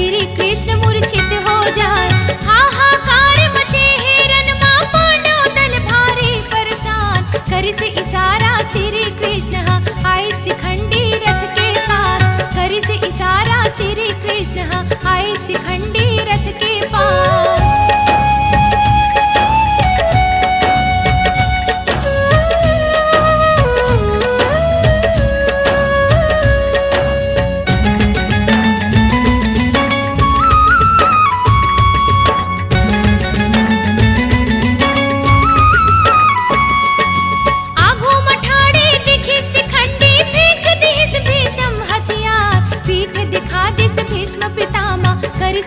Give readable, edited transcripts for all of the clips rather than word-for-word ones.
श्री कृष्ण मूर्छित हो जाए। हाहाकार मचे हेरन मां पांडव दल भारी परेशान। कर से इशारा श्री कृष्ण आए शिखंडी रथ के पास। कर से इशारा श्री कृष्ण आए शिखंडी रथ के पास।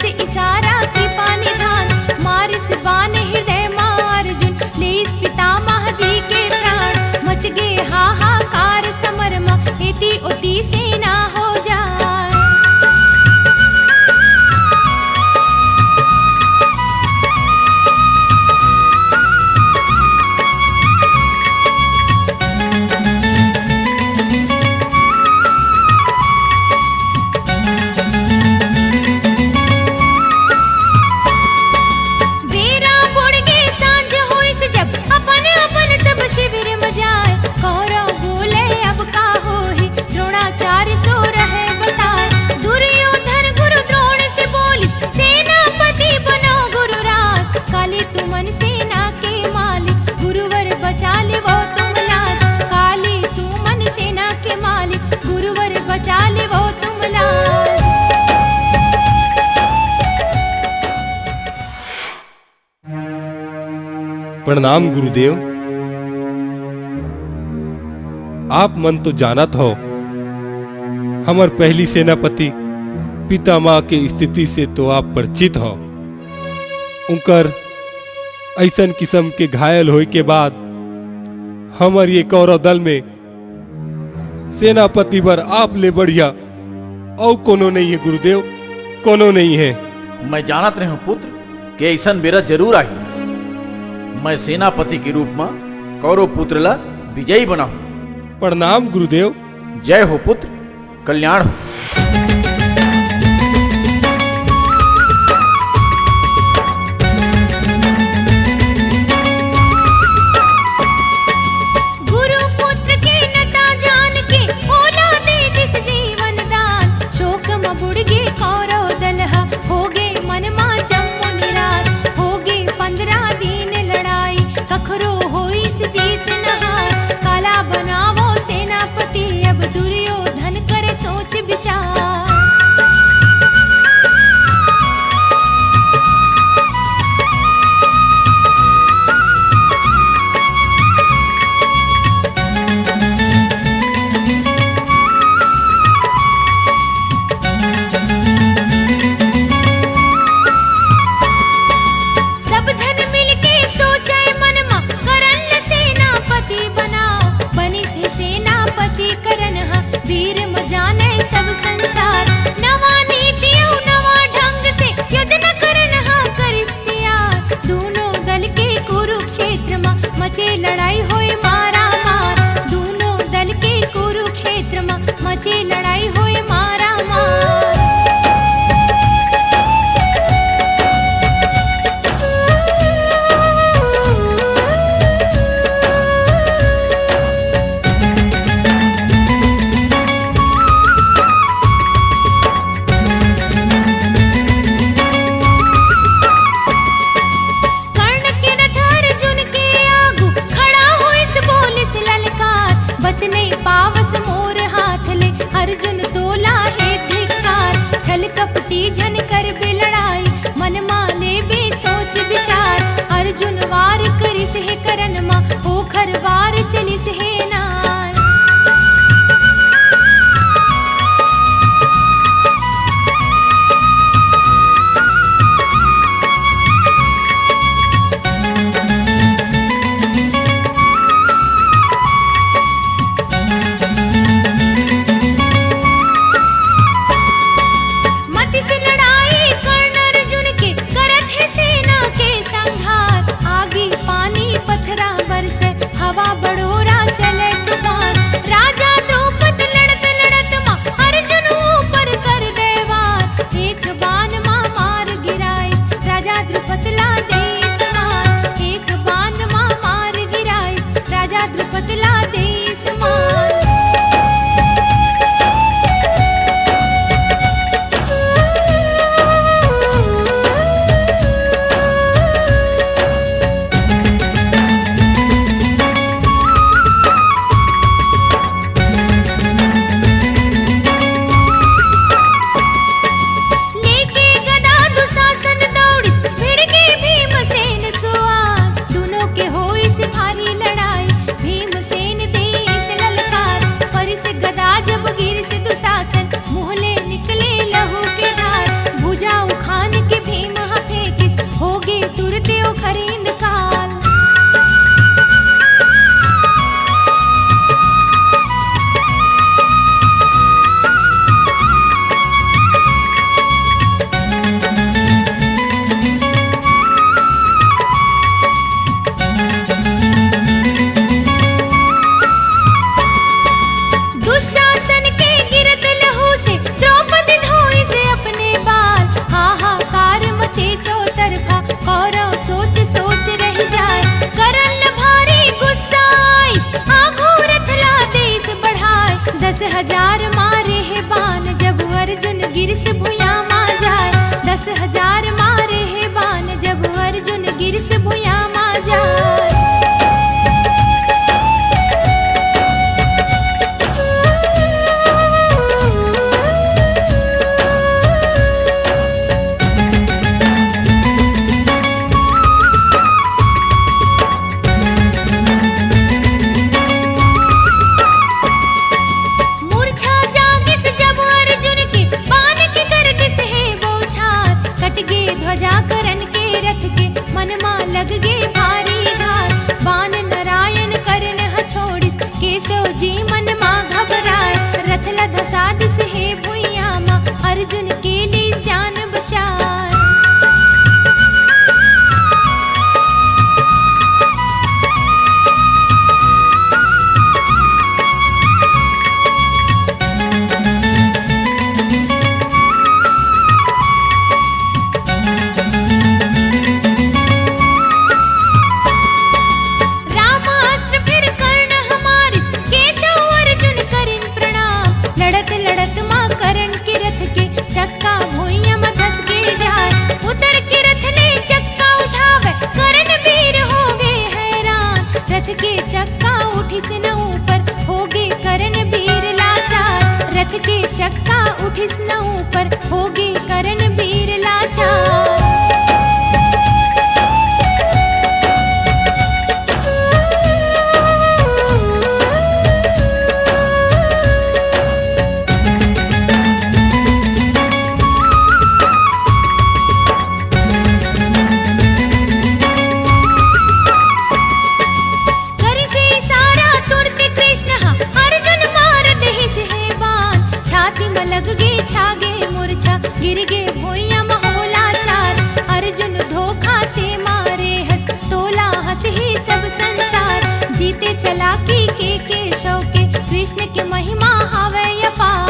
से इशारा की पानी धान। मार से बाण हृदय मां अर्जुन ले इस पितामह जी के प्राण। मच गए हाहाकार समर मां एति ओति सेना हो जाए। प्रणाम गुरुदेव। आप मन तो जानत हो हमार पहली सेनापति पितामह के स्थिति से तो आप परिचित हो। उनकर ऐसन किस्म के घायल होए के बाद हमार ये कौरव दल में सेनापति बर आप ले बढ़िया और कोनो नहीं है गुरुदेव, कोनो नहीं है। मैं जानत रहे हूँ पुत्र कि ऐसन बेरा जरूर आई। मैं सेनापति के रूप में कौरव पुत्र ला विजयी बना हूँ। प्रणाम गुरुदेव। जय हो पुत्र, कल्याण हो। गुरु पुत्र के नता जान के ओला दे जिस जीवन दान। शोक में बुड़ गे कौरव दल हो गे मन मा जम्मू निराश। हो गे 15 दिन लड़ाई कखरो होई से जीत नहार। काला बनावो सेनापति अब दुर्योधन करे सोच विचार। अर्जुन के लिए जान बचाए। रामास्त्र फिर कर्ण हमारी, केशव अर्जुन करिन प्रणाम। लड़त लड़त माँ करण के रथ के चक्का भुइयां में धस गिर जाए। उतर के रथ ने चक्का उठावे, करण वीर हो गए हैरान। रथ के चक्का उठी से न ऊपर, हो गए करण वीर लाचार। रथ के चक्का उठी से न ऊपर, हो गए करण वीर लाचार। करि से इशारा तुरते कृष्ण हा, अर्जुन मारत हिस है बाण। छाती में लग गे छागे मूर्छा, गिर गे भुइयां में होला चार। अर्जुन धोखा से मारे हंस, तोला हंस ही सब संसार। जीते चलाकी के केशव के, कृष्ण की महिमा हावे अपार।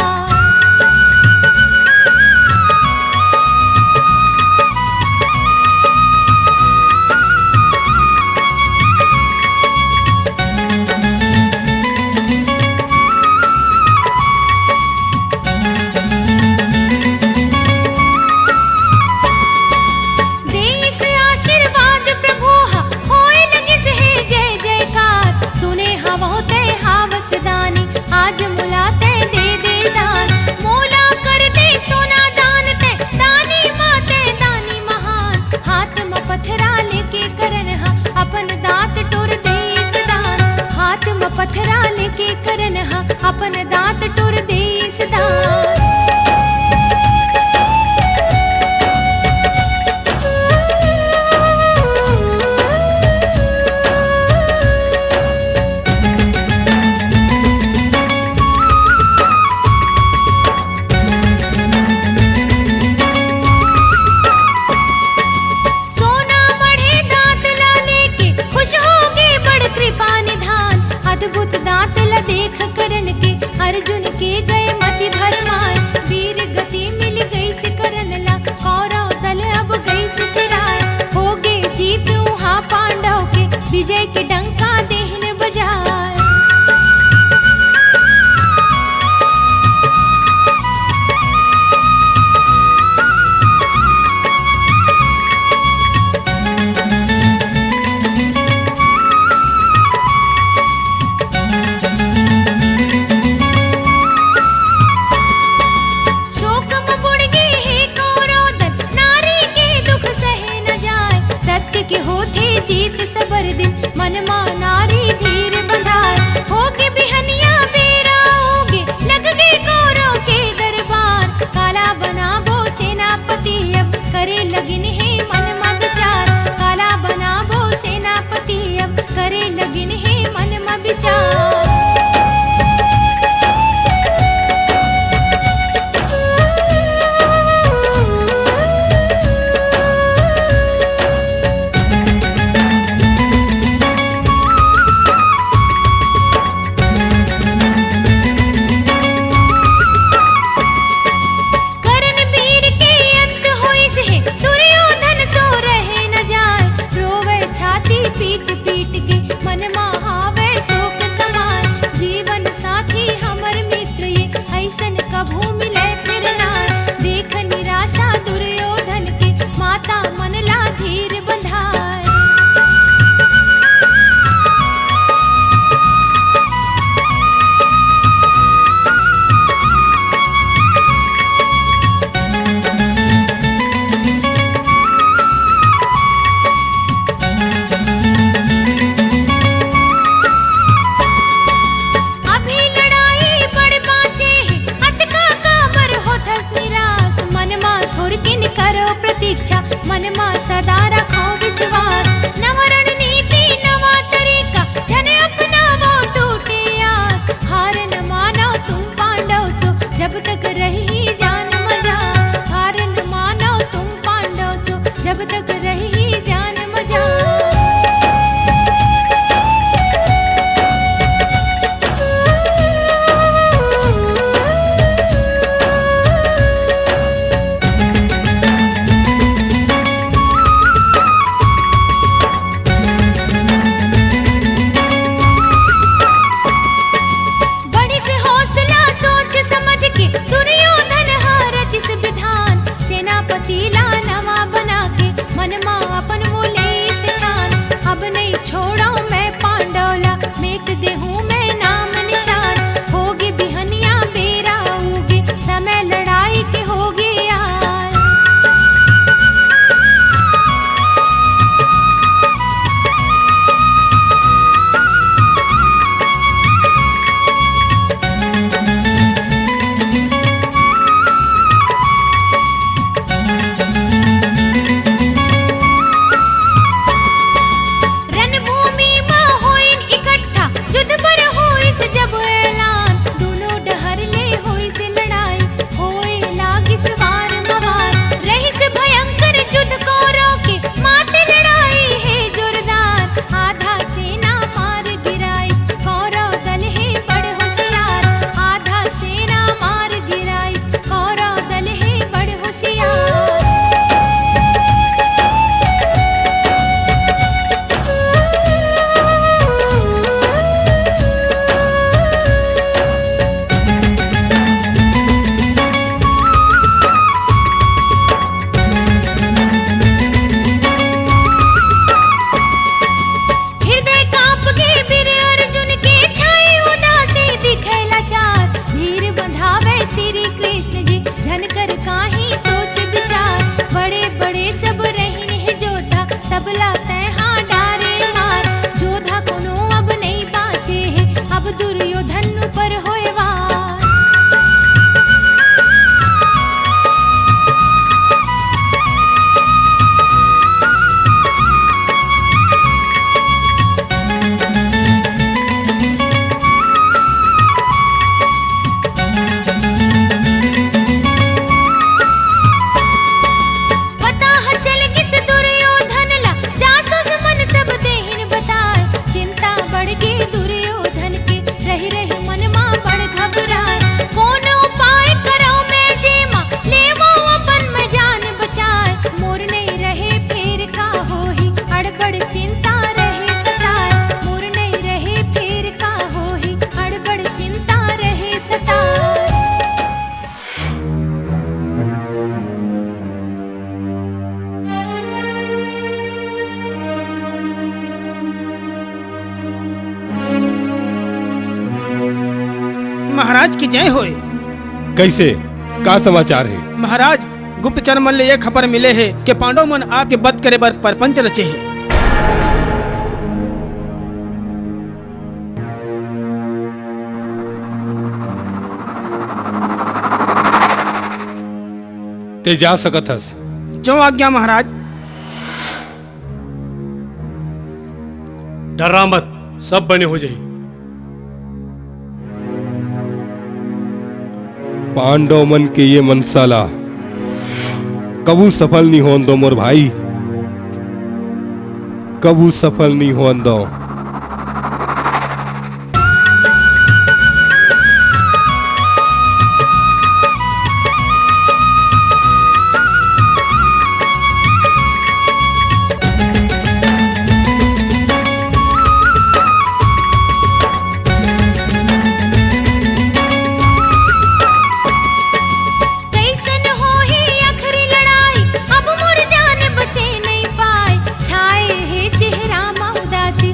देश आशीर्वाद प्रभु हा, होए लगे से है जय जयकार। सुने हवोते हावस दानी, आज मुलाते दे दे दान। मोला कर दे सोना दान ते, दानी माते दानी महान। हाथ में पथरा लेके करन हा, अपन दांत टूर दे इस दान। हाथ में पथरा लेके करन हा, अपन दांत टूर दे इस दान। सोना मढ़े दांत ला लेके, खुश हो गए बड़ कृपा निधान। अद्भुत दांत ला देख करन के, अर्जुन के गए मति भरमाए। वीर गति मिल गई से करन ला, कौरव दल अब गई से सिराए। हो गए जीत वहाँ पांडव के, विजय के डंका देहन बजाए। शोक में बुड़ गए हे कौरवदल, नारी के दुख सहे न जाए। सत्य के होते जीत सबर दिन, मन मा नारी धीर बंधाए। हो के बिहनिया बेरा होगे, लग गए कौरव के दरबार। काला बनाबो सेनापति अब, करे लगिन है मन मा विचार। काला बनाबो सेनापति अब, करे लगिन है मन मा विचार। करण वीर के अंत होई से, दुर्योधन सो रहे न जाए। रोवे छाती पीट पीट के, मन महावे शोक समाए। जीवन साथी हमर मित्र ये, ऐसन कभू मिले फिर नाय। देख निराशा दुर्योधन के, माता मन ला धीर बंधाए। अभी लड़ाई बड़ बाँचे है, अत का काबर होथस निराश। मन मा थोर किन करो प्रतीक्षा, मन मा सदा रखो विश्वास। नव रणनीति नवा तरीका, जन अपनावो टूटे आस। हार न मानो तुम पांडव सो, जब तक रही जान मजा। लीला नवा बना के मन मा अपन वो ले सिखान। अब नहीं छोड़ो मैं पांडवला, मेट दे हूँ मैं नाम निशान। होगी बिहनिया बेरा उगे, समय लड़ाई के होगी यार। रणभूमि में होइन इकट्ठा, युद्ध पर होइस जब ऐलान। दोनों डहर ले होइस लड़ाई, होए लागिस वार मवार। रहिस भयंकर युद्ध को रोके, माते लड़ाई है जोरदार। आधा सेना मार गिराई, कौरव दल है बड़ होशियार। आधा सेना मार गिराई, कौरव दल है बड़ होशियार। हृदय कांप गए वीर अर्जुन के, छाए उदासी दिखे लाचार। धीर बंधावे श्री कृष्ण जी, धन कर काहि सोच विचार। बड़े बड़े सब रहिन है जोधा, सबला तैहा डारे मार। जोधा कोनो अब नहीं बाचे है, अब दुर्योधन पर होए वार। पता ह चल किस दुर्योधन ला, जासूस मन सब देहिन बताए। चिंता बढ़ गई दुर्योधन के, रही रही मन मा बड़ घबराए। कौन उपाय करो मैं जेमा, लेवो अपन में जान बचाए। मोर नहीं रहे फिर का होही, अड़बड़ चिंता रहे सताए। मोर नहीं रहे फिर का होही, अड़बड़ चिंता रहे सताए। महाराज की जय होए। कैसे, का समाचार है? महाराज गुप्तचर मन ले ये खबर मिले है कि पांडव मन आपके वध करे बर परपंच रचे है। ते जा सकत हस। जो आज्ञा महाराज। डरा मत, सब बने हो जाई। पांडव मन के ये मनसाला कबू सफल नहीं होन दो मोर भाई, कबू सफल नहीं होन दो। कैसन होही आखिरी लड़ाई, अब मोर जान बचे नहीं पाए। छाए है चेहरा मा उदासी,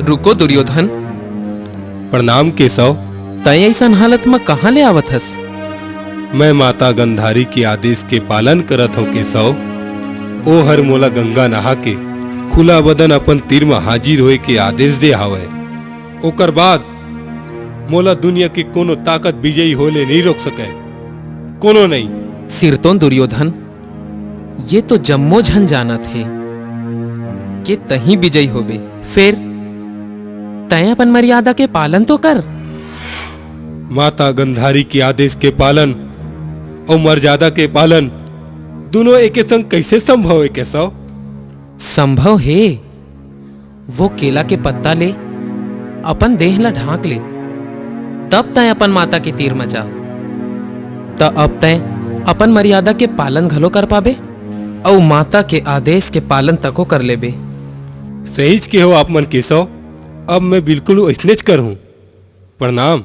रुको दुर्योधन, प्रणाम केशव। तय ऐसन हालत में कहाँ ले आवत हस? मैं माता गंधारी के आदेश के पालन करत हूँ केशव। ओ हर मोला गंगा नहा के खुला बदन अपन तीर में हाजिर होए के आदेश दे हावे। ओकर बाद मोला दुनिया की कोनो ताकत विजयी होले नहीं रोक सके, कोनो नहीं। सिरतोन दुर्योधन, ये तो जम्मो झन जाना थे कि तही विजयी होबे। फिर तय अपन मर्यादा के पालन तो कर। माता गंधारी के आदेश के पालन और मर्यादा के पालन दोनों एक संग कैसे संभव है केशव? संभव है। वो केला के पत्ता ले, अपन देह ला ढांक ले, तब तय अपन माता के तीर में जा। त अब तय अपन मर्यादा के पालन घलो कर पाबे और माता के आदेश के पालन तको कर लेबे। सहीज के हो आप मन केशव। अब मैं बिल्कुल ऐसनेच करूं। प्रणाम।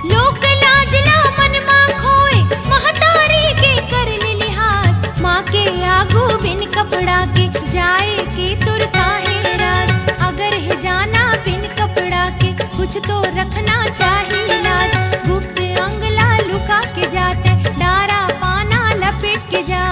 लोक लाजला मन मा खोए, महतारी के कर ले लिहाज। माँ के आगू बिन कपड़ा के जाए के तुर काहे राज। अगर है जाना बिन कपड़ा के कुछ तो रखना चाहिए लाज। गुप्त अंगला लुका के जाते, डारा पाना लपेट के जा।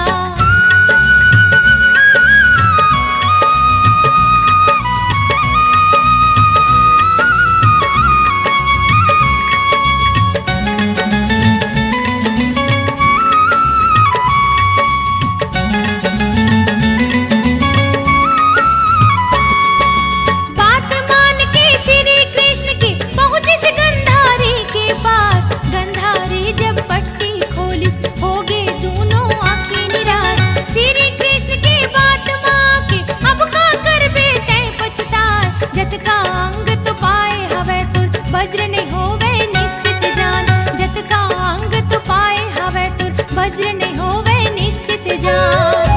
बात मान के श्री कृष्ण की पहुंची से गंधारी के पास। गंधारी जब पट्टी खोलिस, हो गए दोनों आंखें निराश। श्री कृष्ण की बात मान के अब का करबे तय पछताए। जत का अंग तो पाए हवे तुर, वज्र नहीं होवे निश्चित जान। जत का अंग तो पाए हवे तुर, वज्र नहीं होवे निश्चित जान।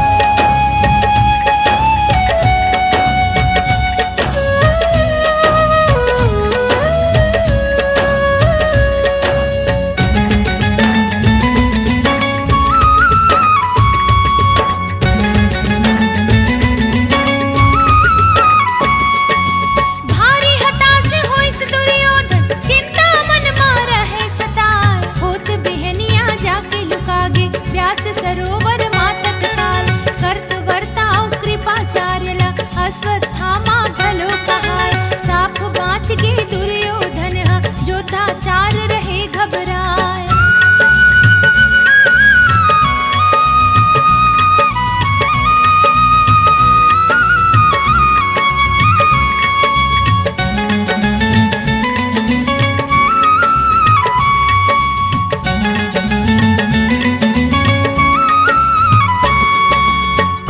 भारी हताश होइस दुर्योधन, चिंता मन मा रहे सताए। होत बिहनिया जाके लुकागे, व्यास सरोवर मा तत्काल। कर्त वर्ताओ कृपाचार्य ला, अश्वत्थामा घलो कहाय। साफ बाँच गे दुर्योधन हा, जोधा चार रहे घबराए।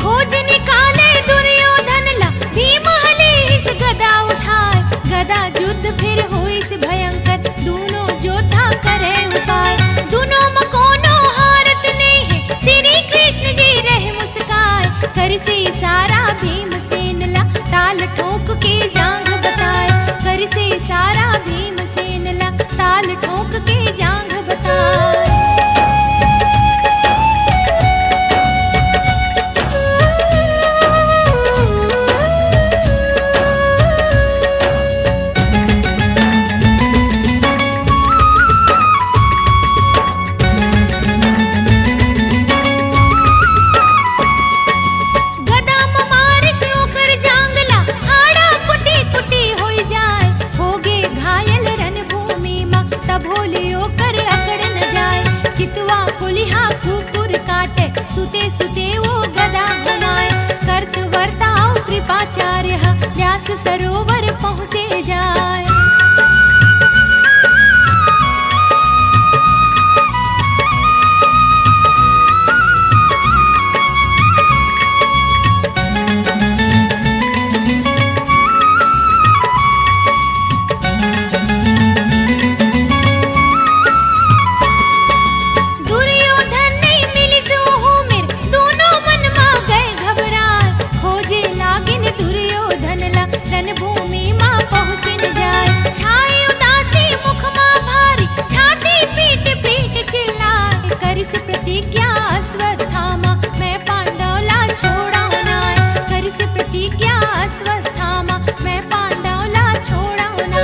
खोज निकाले दुर्योधन ला, भीम हलीस गदा उठाए। गदा युद्ध फिर होइस भयंकर, दोनों योद्धा करे उपाय। दोनों में कोनो हारत नहीं है, श्री कृष्ण जी रहे मुस्काए। कर से इशारा भीमसेन ला, ताल ठोक के जांग बताए। कर से इशारा भीमसेन ला, ताल ठोक के जांग बताए। गदा में मारिस ओकर जांगला, हाड़ा कुटी कुटी होई जाए। होगे घायल रणभूमि मा, तब होले ओकर अकड़ न जाए। चितवा कुलिहा कुकुर काटे, सुते सुते वो गदा घुमाए। कर्त वर्ताओ कृपाचार्य हा, व्यास सरोवर पहुँचे जाए। दुर्योधन नहीं मिली सोहू मेर, दोनों मन मा गए घबराए। खोजे लागिन दुर्योधन ला, रणभूमि मा पहुँचिन जाए। प्रतिज्ञा अश्वत्थामा मैं पांडवला छोड़वणार करिस प्रतिज्ञा अश्वत्थामा मैं पांडवला छोड़वणार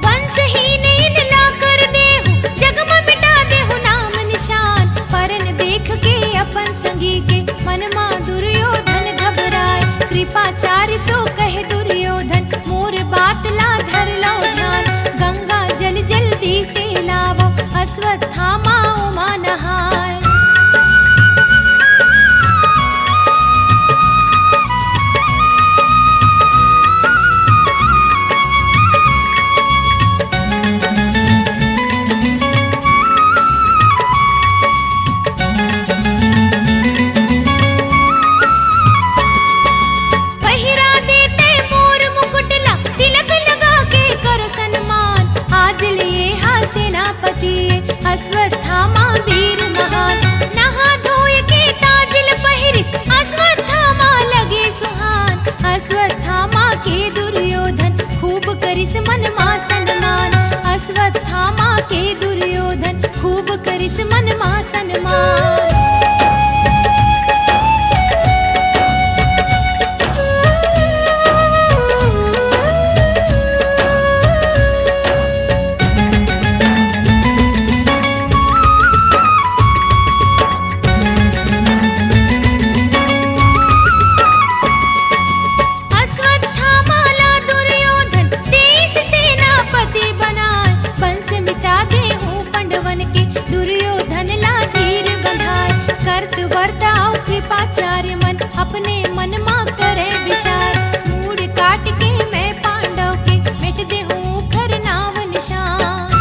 वंशहीन इन ला कर देहु जग में मिटा देहु नाम निशान परन देख के अपन संगी के मन मा दुर्योधन घबराए कृपाचार्य सो कहे दुर्योधन मोर बात ला धर लो ध्यान गंगा जल जल्दी से लावो अश्वत्थामा उमा नहाय पहिरा देते मोर मुकुटला तिलक लगा के करो सन्मान आज लिए हा सेनापति अश्वत्थामा वीर महान नहा धोय के ताजिल पहिरिस अश्वत्थामा लगे सुहान अश्वत्थामा के दुर्योधन खूब करिस मन मा सन्मान अश्वत्थामा के दुर्योधन खूब करिस मन मा सन्मान अश्वत्थामाला दुर्योधन देश सेनापति बनाए वंश मिटा दे हूँ पंडवन के दुर्योधन ला तीर बंधाए करत वर्ताओ कृपाचार्य मन अपने मन मा करे विचार मूड काट के मैं पांडव के मिट दे हूँ खर नाव निशान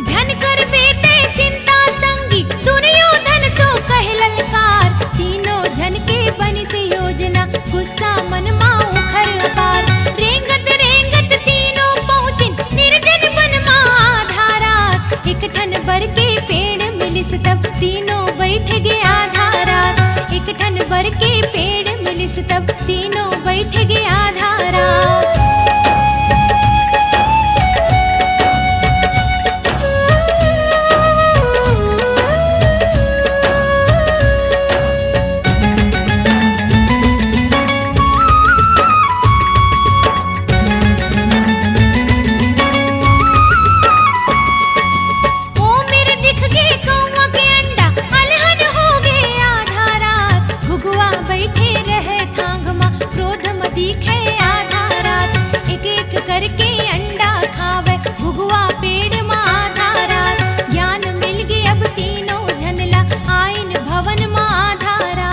झनकर बेटे चिंता संगी दुर्योधन सो कह ललकार तीनों झन के बनी से योजना गुस्सा मन मा उखर अपार रेंगत रेंगत तीनों पहुँचिन निर्जन वन मा आधारा एक ठन बर के पेड़ मिलिस तब तीनों बैठ गए आधारा एक ठन बर के पेड़ मिलिस तब तीनों बैठ गए आधारा ओ मेरे दिख गए कौवा के अंडा अलहन हो गए आधारा घुघुआ बैठे रहे थांग मा क्रोध म दिखे आधारा एक एक करके अंडा खावे घुघुआ पेड़ मा आधारा ज्ञान मिल गए अब तीनों झनला आइन भवन मा आधारा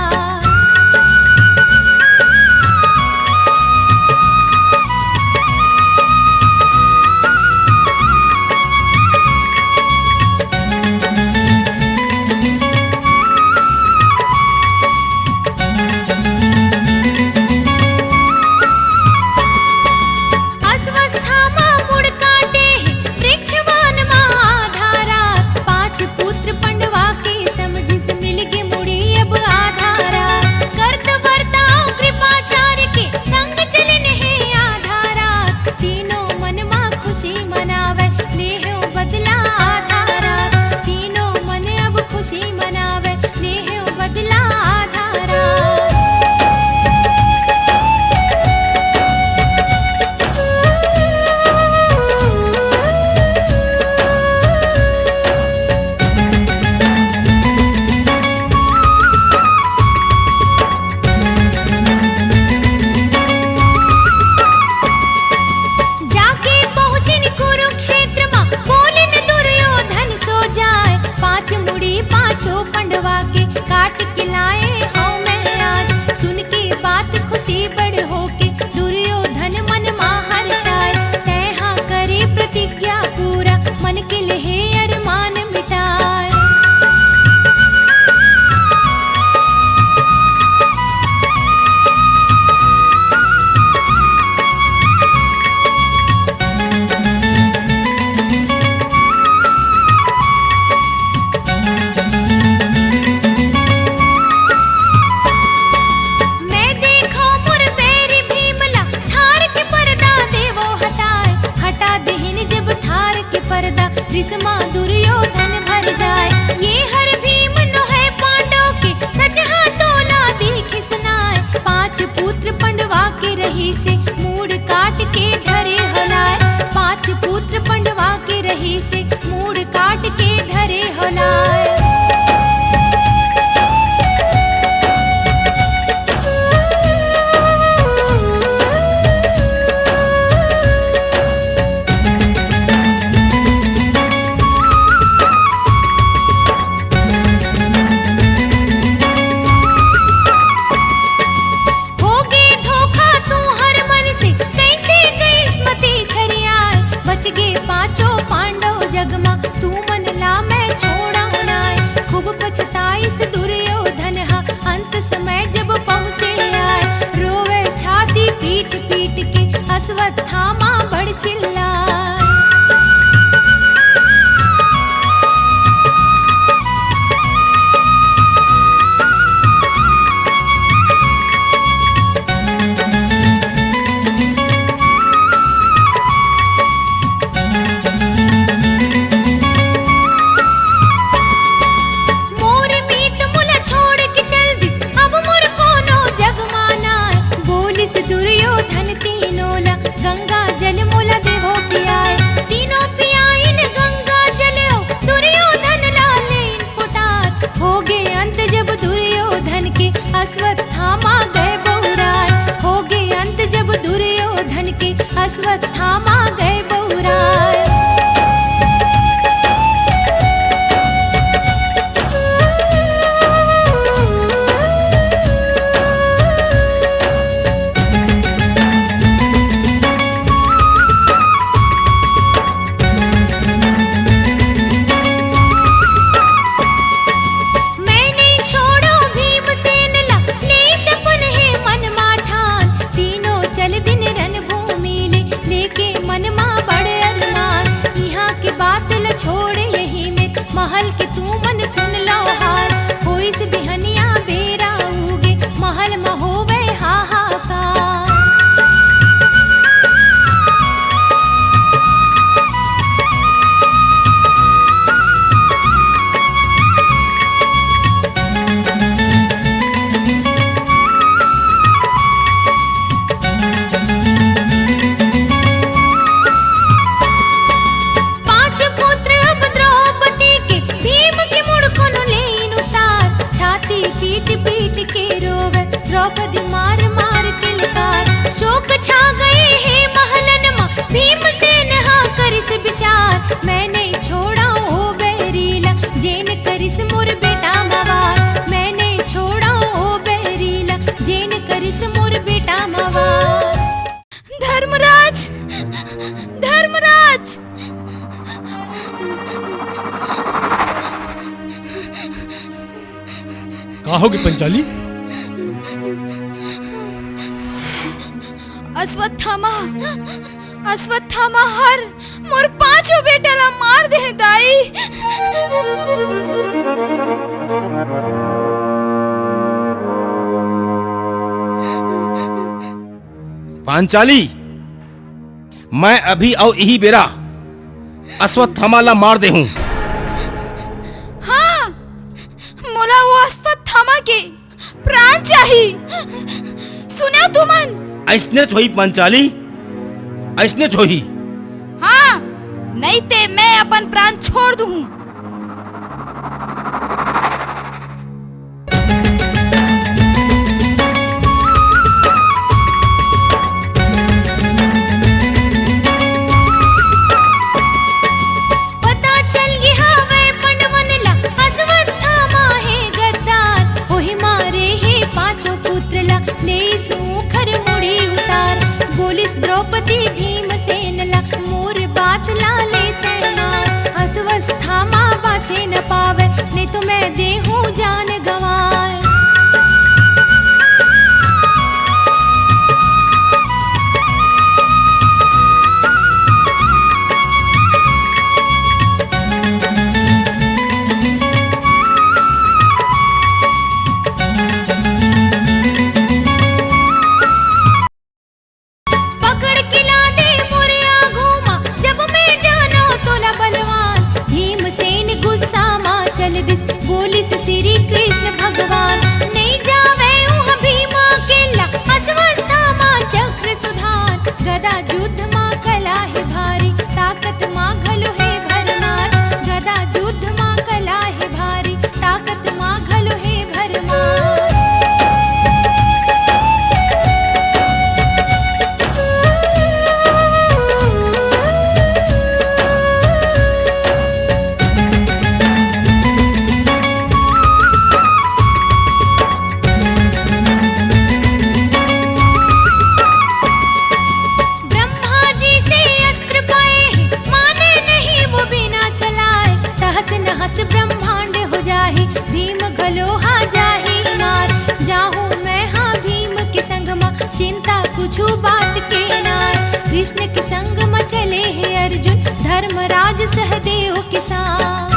पीट पीट के अश्वत्थामा बड़ चिल्लाए। मोर मीत मुला छोड़ के चल दिस, अब मोर कोनो जग माना। बोलिस दुर्योधन तीनों ला गंगा जल मोला देवो पियाए। तीनों पियाइन गंगा जल ओ दुर्योधन ला लेन पुटार। हो गे अंत जब दुर्योधन के अश्वत्थामा गए बहुराय। हो गे अंत जब दुर्योधन के अश्वत्थामा गए बहुराय। मैं नहीं छोड़ो भीमसेन ला, ले सपन है मन माठान। तीनों चल दिन रणभूमि लेके मन मा बड़े अरमान। यहाँ की बात ल छोड़ यही में महल के तू मन सुन लो हाल। होइस बिहनिया बेरा उगे, महल में होवे हाहाकार। पांच पुत्र अब द्रौपदी के, भीम के मुड़कों लेन उतार। छाती पीट पीट के रोवे, द्रौपदी मार मार के लकार। शोक छा गए हे महलन मा, भीमसेन हाँ करिस विचार। मैं नहीं छोड़ा ओ बैरीला, जेन करिस मोर बेटा मवार। मैं नहीं छोड़ा ओ बैरीला, जेन करिस मोर बेटा मवार। धर्मराज, धर्मराज, कहा होगी पंचाली? अश्वत्थामा, अश्वत्थामा हर मोर पांचों बेटा ला मार दे दाई। पांचाली, मैं अभी और यही बेरा अश्वत्थामा ला मार दे हूँ। हाँ, मोला वो अश्वत्थामा के प्राण चाहिए। सुना तुमन? ऐसने छोही पांचाली, ऐसने छोही। हाँ, नहीं ते मैं अपन प्राण छोड़ दूँ। पता चल गया वे पंडवन ला, अश्वत्थामा है गद्दार। ओहि मारे है पांचों पुत्र ला, ले सूखर मुड़ी उतार। बोलिस द्रौपदी भीमसेन ला, मोर बात ला लेते मार। अश्वत्थामा कृष्ण के संग में चले हैं अर्जुन, धर्मराज सहदेव के साथ।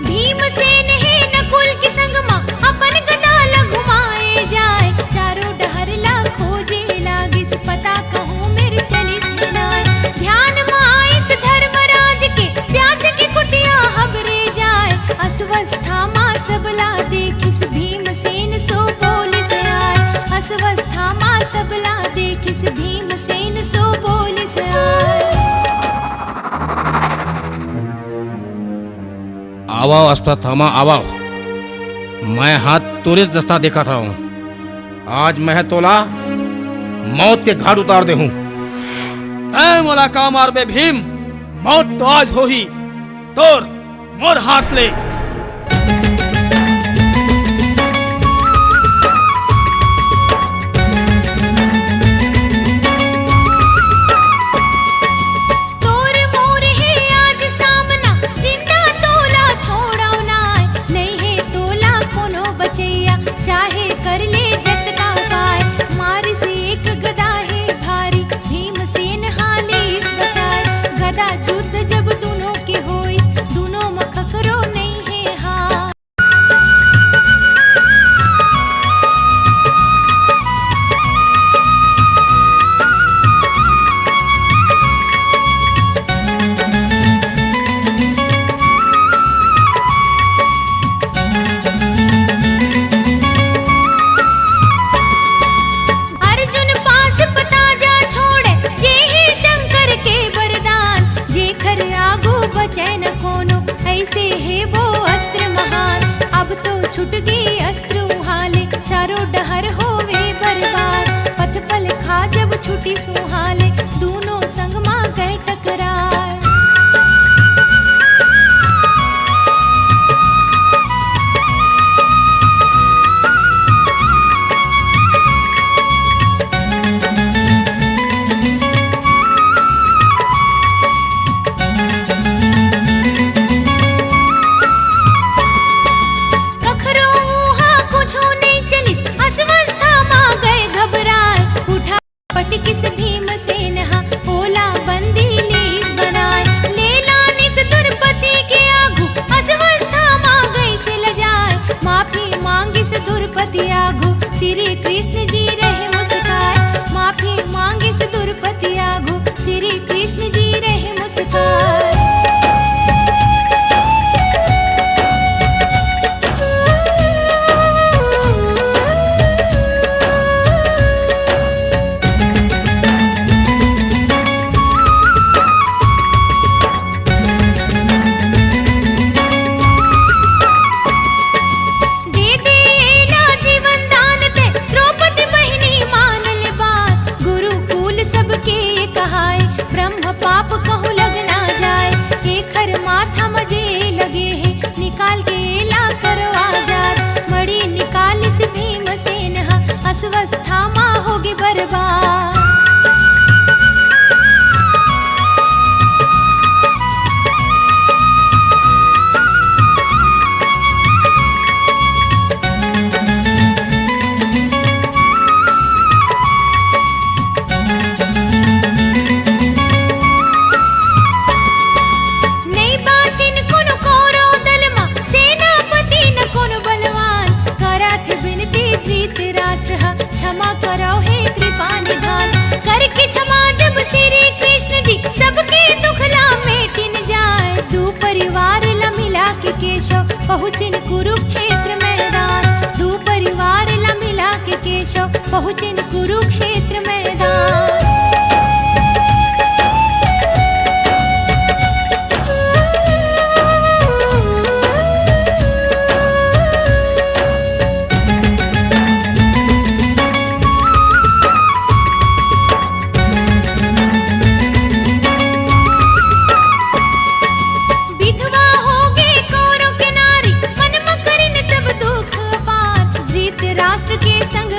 भीमसेन है नकुल के संग मा अपन गदा ला घुमाए जाए, चारों डहरला खोजे लागिस पता कहूँ मेरे चली सुनाए। ध्यान माइस धर्मराज के प्यास की कुटिया हबरे जाए, अस्वस्था माँ सबला देखिस भीमसेन सो बोले से आए, अस्वस्था माँ सबला देखिस भीमसेन सो बोले से आए। आवाओ अश्वत्थामा आओ, मैं हाथ तुरस दस्ता देखा था हूँ, आज मैं तोला मौत के घाट उतार दे हूँ। ऐ मोला का मार बे भीम, मौत तो आज हो ही, तोर मोर हाथ ले। तोर मोर है आज सामना, जिंदा तोला छोड़ो नाय, नहीं है तोला कोनो बचैया, चाहे कर ले जतना उपाय। मार से एक गदा है भारी, भीमसेन हाले इस बचाए, गदा युद्ध जब दोनों के होई, दोनों में ककरो नहीं है हार। अर्जुन पास पता जा छोड़े, जे है शंकर के वरदान, जे खर आगू बचे न कोनो, ऐसे है वो अस्त्र महान। अब तो छुट गई अस्त्र उहाले, चारों डहर होवे बर्बाद, पथ पल खा जब छुटी सुहाले, दोनों संग मां गए टकरार। कखरो मुहा कुछो नहीं चलिस, अस्वस्था मां गए घबराए, उठा पटकिस भीमसेन हा, ओला बंदी लीस बनाए। लेला निस दुर्पति के आगू, अस्वस्था मां गई से लजाए, माफी मांगिस दुर्पति आगू, श्री कृष्ण जी रहे मुस्काए। माफी मांगिस दुर्पति आगू, श्री कृष्ण जी रहे मुस्काए। दे देला जीवन दान ते, द्रौपदी बहिनी मान ले बात, गुरुकुल सबके कहाए, ब्रह्म पाप कहूँ लग ना जाए। एखर माथा मजे लगे है, निकाल के ला करो आजाद, मड़ी निकालिस भीमसेन हा, अस्वस्था माँ होगी बर्बाद। नहीं बाचिन कोनो कौरव दल मा, सेनापति न कोनो बलवान, कराथ बिनती धृतराष्ट्र हा, क्षमा करो हे कृपा निधान। करके क्षमा जब श्री कृष्ण जी, सबके दुखला मेटिन जाए, दू परिवार ला मिला के केशव पहुँचिन कुरुक्षेत्र मैदान, दू परिवार ला मिला के केशव पहुँचिन कुरुक्षेत्र मैदान। राष्ट्र के संग